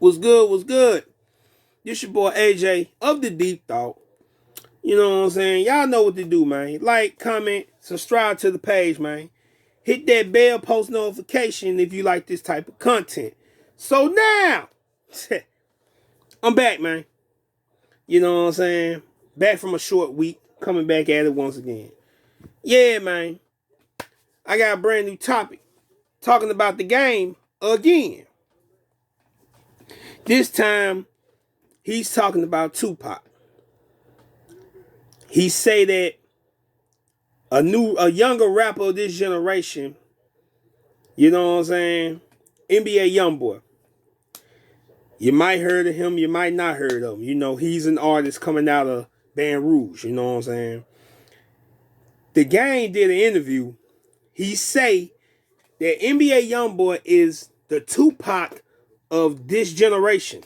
What's good? What's good? This your boy AJ of the Deep Thought. You know what I'm saying? Y'all know what to do, man. Like, comment, subscribe to the page, man. Hit that bell, post notification if you like this type of content. So now, I'm back, man. You know what I'm saying? Back from a short week, coming back at it once again. Yeah, man. I got a brand new topic. Talking about the game again. This time, he's talking about Tupac. He say that a younger rapper of this generation, you know what I'm saying? NBA YoungBoy. You might heard of him, you might not heard of him. You know, he's an artist coming out of Baton Rouge, you know what I'm saying? The Game did an interview. He say that NBA YoungBoy is the Tupac of this generation.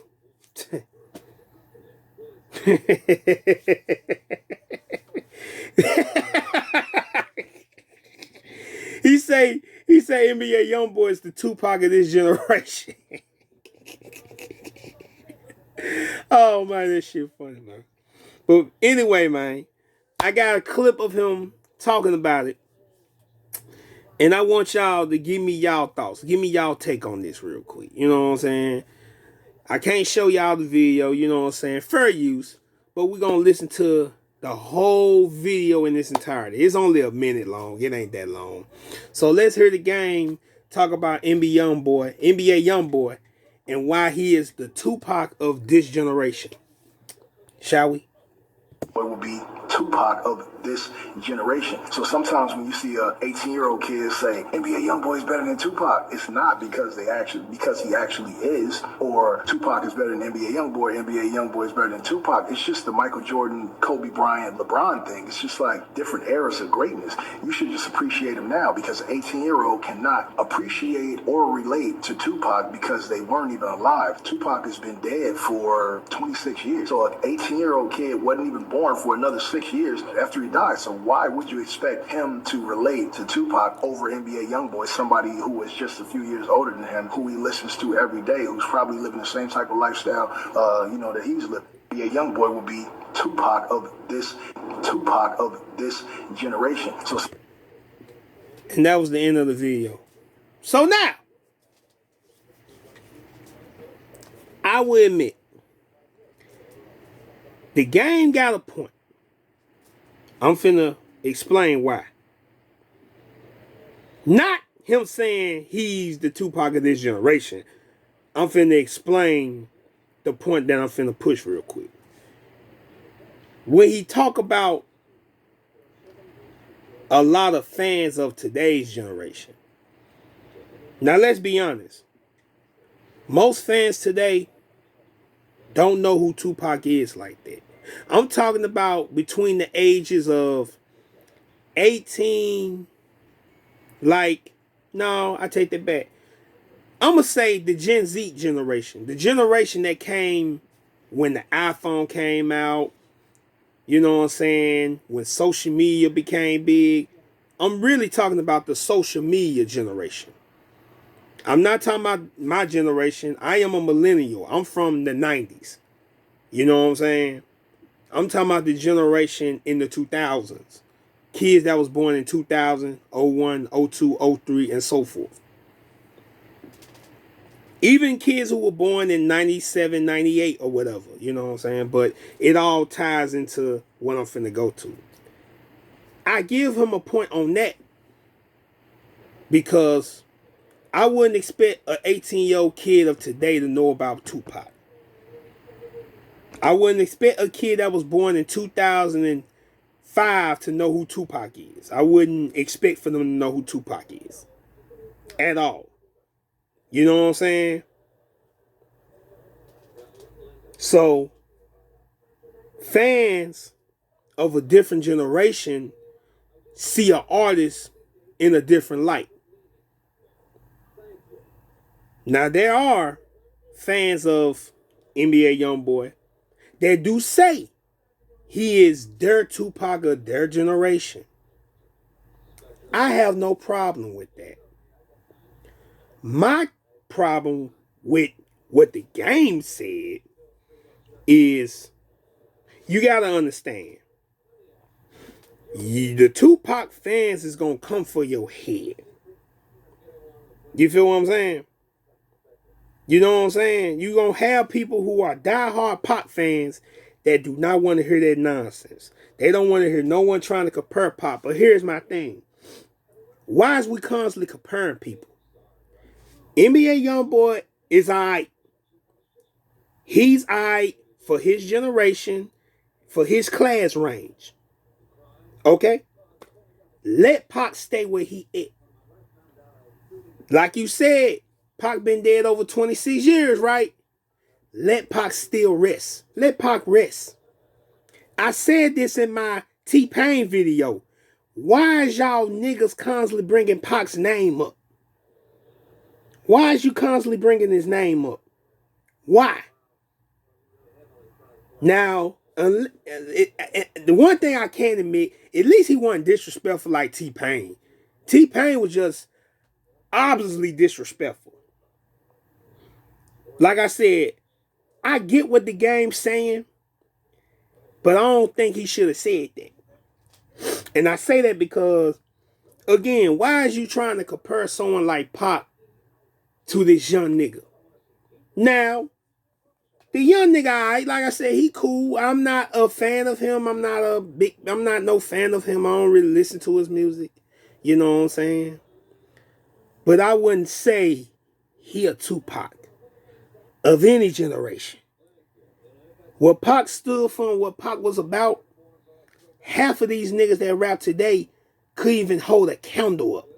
He say NBA YoungBoy is the Tupac of this generation. Oh man, this shit funny, man. But anyway, man, I got a clip of him talking about it. And I want y'all to give me y'all thoughts. Give me y'all take on this real quick. You know what I'm saying? I can't show y'all the video, you know what I'm saying? Fair use. But we're going to listen to the whole video in its entirety. It's only a minute long. It ain't that long. So let's hear the Game talk about NBA YoungBoy, and why he is the Tupac of this generation. Shall we? What will be Tupac of this generation. So sometimes when you see a 18-year-old kid say NBA YoungBoy is better than Tupac, it's not because he actually is, or Tupac is better than NBA YoungBoy is better than Tupac. It's just the Michael Jordan, Kobe Bryant, LeBron thing. It's just like different eras of greatness. You should just appreciate him now, because an 18-year-old cannot appreciate or relate to Tupac because they weren't even alive. Tupac has been dead for 26 years. So an 18-year-old kid wasn't even born for another 6 years after he died. So why would you expect him to relate to Tupac over NBA YoungBoy, somebody who was just a few years older than him, who he listens to every day, who's probably living the same type of lifestyle, that he's living? NBA YoungBoy will be Tupac of this generation. So, and that was the end of the video. So now, I will admit, the Game got a point. I'm finna explain why. Not him saying he's the Tupac of this generation. I'm finna explain the point that I'm finna push real quick. When he talk about a lot of fans of today's generation. Now let's be honest. Most fans today don't know who Tupac is like that. I'm talking about between the ages of 18, no, I take that back. I'm going to say the Gen Z generation. The generation that came when the iPhone came out. You know what I'm saying? When social media became big. I'm really talking about the social media generation. I'm not talking about my generation. I am a millennial. I'm from the 90s. You know what I'm saying? I'm talking about the generation in the 2000s. Kids that was born in 2000, 01, 02, 03, and so forth. Even kids who were born in 97, 98 or whatever. You know what I'm saying? But it all ties into what I'm finna go to. I give him a point on that because I wouldn't expect an 18-year-old kid of today to know about Tupac. I wouldn't expect a kid that was born in 2005 to know who Tupac is. I wouldn't expect for them to know who Tupac is. At all. You know what I'm saying? So, fans of a different generation see an artist in a different light. Now, there are fans of NBA YoungBoy that do say he is their Tupac of their generation. I have no problem with that. My problem with What the game said is, you gotta understand, the Tupac fans is gonna come for your head. You feel what I'm saying? You know what I'm saying? You gonna have people who are diehard Pac fans that do not want to hear that nonsense. They don't want to hear no one trying to compare Pac. But here's my thing. Why is we constantly comparing people? NBA YoungBoy is alright. He's alright for his generation, for his class range. Okay? Let Pac stay where he is. Like you said, Pac been dead over 26 years, right? Let Pac still rest. Let Pac rest. I said this in my T-Pain video. Why is y'all niggas constantly bringing Pac's name up? Why is you constantly bringing his name up? Why? Now, the one thing I can admit, at least he wasn't disrespectful like T-Pain. T-Pain was just obviously disrespectful. Like I said, I get what the game's saying, but I don't think he should have said that. And I say that because, again, why is you trying to compare someone like Pac to this young nigga? Now, the young nigga, like I said, he cool. I'm not a fan of him. I'm not no fan of him. I don't really listen to his music. You know what I'm saying? But I wouldn't say he a Tupac of any generation. What Pac stood for and what Pac was about, half of these niggas that rap today couldn't even hold a candle up.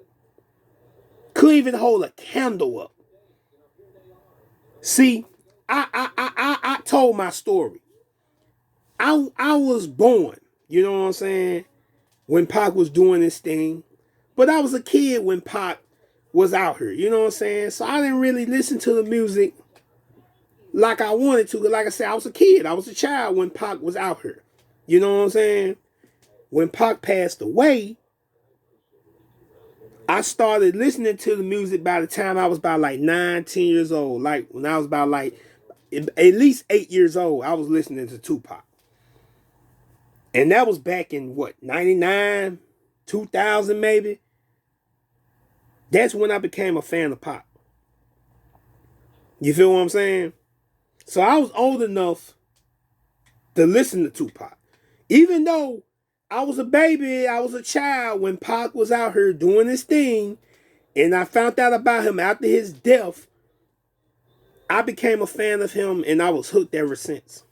Couldn't even hold a candle up. See, I told my story. I was born, you know what I'm saying, when Pac was doing this thing. But I was a kid when Pac was out here, you know what I'm saying? So I didn't really listen to the music like I wanted to. Like I said, I was a kid. I was a child when Pac was out here. You know what I'm saying? When Pac passed away, I started listening to the music by the time I was about like 9, 10 years old. Like when I was about like at least 8 years old, I was listening to Tupac. And that was back in what, 99, 2000 maybe? That's when I became a fan of Pac. You feel what I'm saying? So I was old enough to listen to Tupac. Even though I was a baby, I was a child when Pac was out here doing his thing, and I found out about him after his death, I became a fan of him and I was hooked ever since.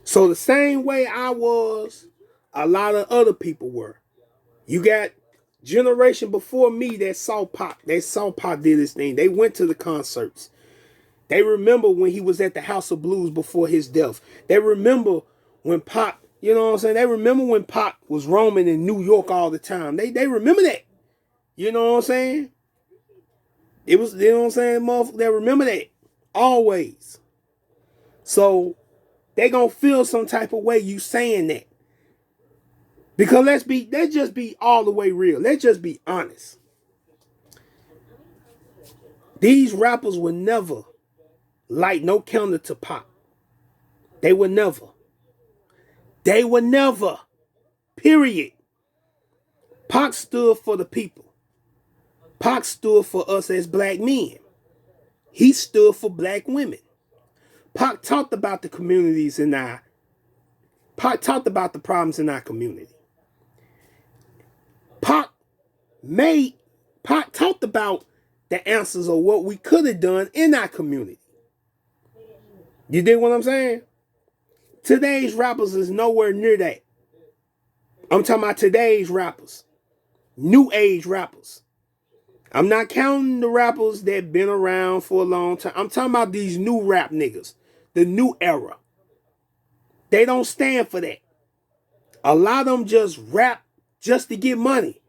So the same way I was, a lot of other people were. You got generation before me that saw Pac. They saw Pac did his thing. They went to the concerts. They remember when he was at the House of Blues before his death. They remember when Pac, you know what I'm saying? They remember when Pac was roaming in New York all the time. They remember that. You know what I'm saying? It was, you know what I'm saying, motherfucker? They remember that. Always. So they gonna feel some type of way you saying that. Because let's just be all the way real. Let's just be honest. These rappers would never light no counter to Pac. They would never. They would never. Period. Pac stood for the people. Pac stood for us as black men. He stood for black women. Pac talked about the communities in our. Pac talked about the problems in our community. Pac talked about the answers of what we could have done in our community. You dig what I'm saying? Today's rappers is nowhere near that. I'm talking about today's rappers. New age rappers. I'm not counting the rappers that been around for a long time. I'm talking about these new rap niggas. The new era. They don't stand for that. A lot of them just rap just to get money.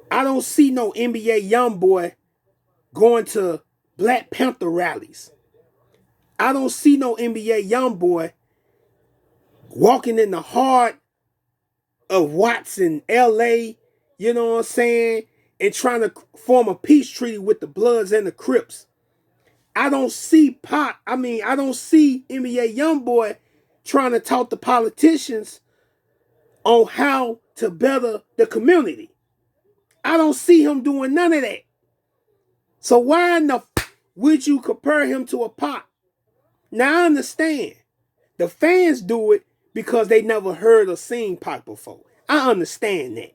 I don't see no NBA YoungBoy going to Black Panther rallies. I don't see no NBA YoungBoy walking in the heart of Watts in LA, you know what I'm saying, and trying to form a peace treaty with the Bloods and the Crips. I don't see I don't see NBA YoungBoy trying to talk to politicians on how to better the community. I don't see him doing none of that. So why in the would you compare him to a Pac? Now I understand. The fans do it because they never heard or seen Pac before. I understand that.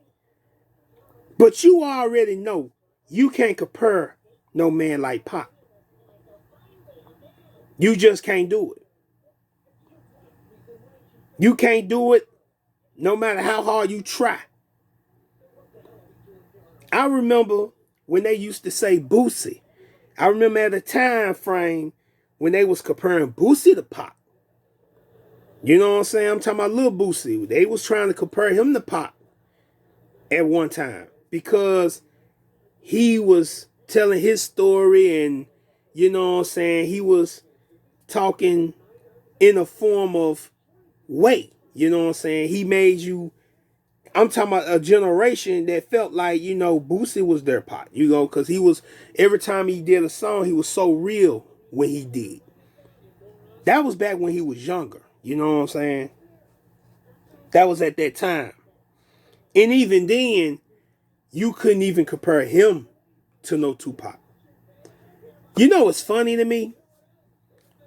But you already know you can't compare no man like Pac. You just can't do it. You can't do it no matter how hard you try. I remember when they used to say Boosie. I remember at a time frame when they was comparing Boosie to Pac. You know what I'm saying? I'm talking about Lil Boosie. They was trying to compare him to Pac at one time because he was telling his story and, you know what I'm saying, he was talking in a form of weight. You know what I'm saying? He made you, I'm talking about a generation that felt like, you know, Boosie was their Pac, you know, because he was, every time he did a song, he was so real when he did. That was back when he was younger. You know what I'm saying? That was at that time. And even then, you couldn't even compare him to no Tupac. You know what's funny to me?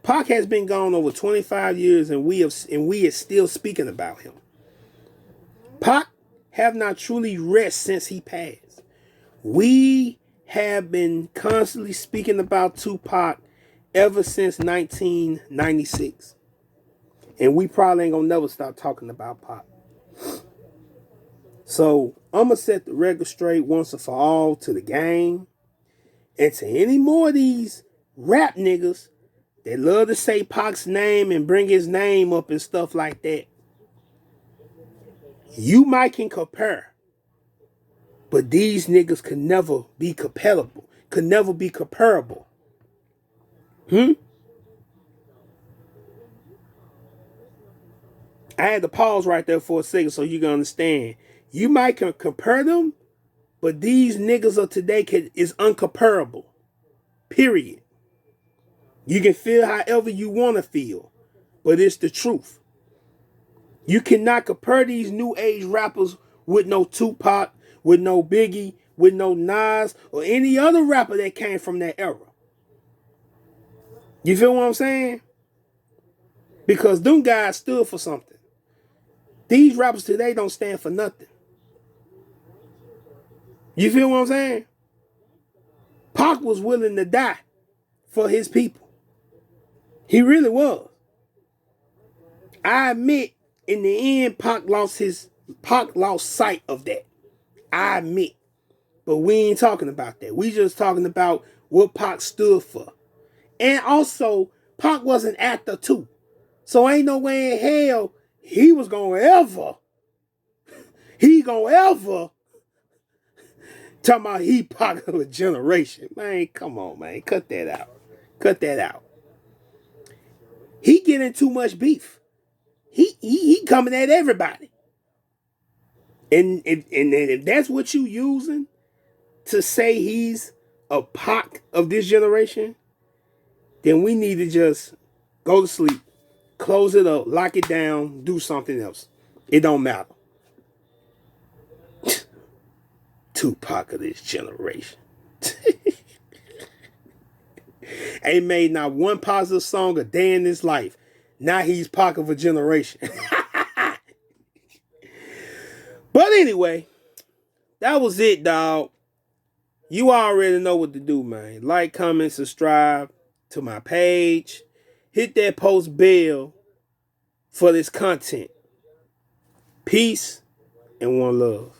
Pac has been gone over 25 years and we are still speaking about him. Pac have not truly rest since he passed. We have been constantly speaking about Tupac ever since 1996. And we probably ain't gonna never stop talking about Pac. So I'm gonna set the record straight once and for all to the game. And to any more of these rap niggas that love to say Pac's name and bring his name up and stuff like that. You might can compare. But these niggas could never be compatible. Could never be comparable. I had to pause right there for a second so you can understand. You might compare them, but these niggas of today is uncomparable. Period. You can feel however you want to feel, but it's the truth. You cannot compare these new age rappers with no Tupac, with no Biggie, with no Nas, or any other rapper that came from that era. You feel what I'm saying? Because them guys stood for something. These rappers today don't stand for nothing. You feel what I'm saying? Pac was willing to die for his people. He really was. I admit, in the end, Pac lost sight of that. I admit. But we ain't talking about that. We just talking about what Pac stood for. And also, Pac was an actor too. So ain't no way in hell he gonna ever talking about he Pac of a generation. Man, come on, man. Cut that out. Cut that out. He getting too much beef. He coming at everybody. And if that's what you using to say he's a Pac of this generation, then we need to just go to sleep, close it up, lock it down, do something else. It don't matter. Tupac of this generation. Ain't made not one positive song a day in his life. Now he's Pac of a generation. But anyway, that was it, dog. You already know what to do, man. Like, comment, subscribe to my page. Hit that post bell for this content. Peace and one love.